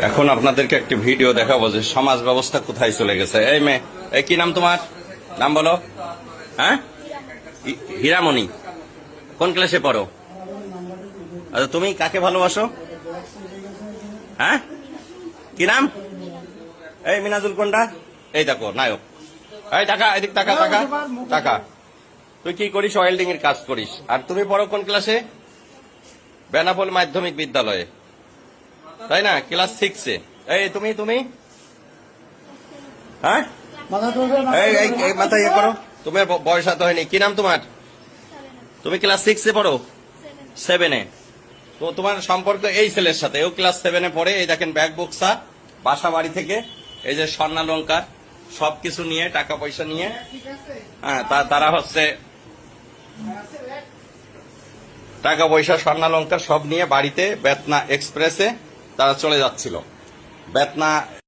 এখন আপনাদেরকে একটি ভিডিও দেখাবো যে সমাজ ব্যবস্থা কোথায় চলে গেছে। এই মেয়ে, এই কি নাম তোমার? নাম বলো। হ্যাঁ, হীরামণি। কোন ক্লাসে পড়ো? আচ্ছা, তুমি কাকে ভালোবাসো? হ্যাঁ, কি নাম? এই মিনাজুল কোনটা? এই দেখো নায়ক। এই টাকা, এদিক টাকা টাকা টাকা। তুই কি করিস? ওয়েল্ডিং এর কাজ করিস। আর তুমি পড়ো কোন ক্লাসে? বেনাপোল মাধ্যমিক বিদ্যালয়ে, তাই না? ক্লাস 6-এ। এই তুমি তুমি হ্যাঁ, এই মাথা ইয়ে করো। তোমার বয়স এত হয়নি। কি নাম তোমার? তুমি ক্লাস 6-এ পড়ো? 7-এ। তো তোমার সম্পর্ক এই ছেলের সাথে, ও ক্লাস 7-এ পড়ে। এই দেখেন ব্যাগ বক্সা, বাসা বাড়ি থেকে এই যে স্বর্ণালঙ্কার সবকিছু নিয়ে, টাকা পয়সা নিয়ে, হ্যাঁ তারা হচ্ছে টাকা পয়সা স্বর্ণালঙ্কার সব নিয়ে বাড়িতে বেতনা এক্সপ্রেসে তারা চলে যাচ্ছিল। বেতনা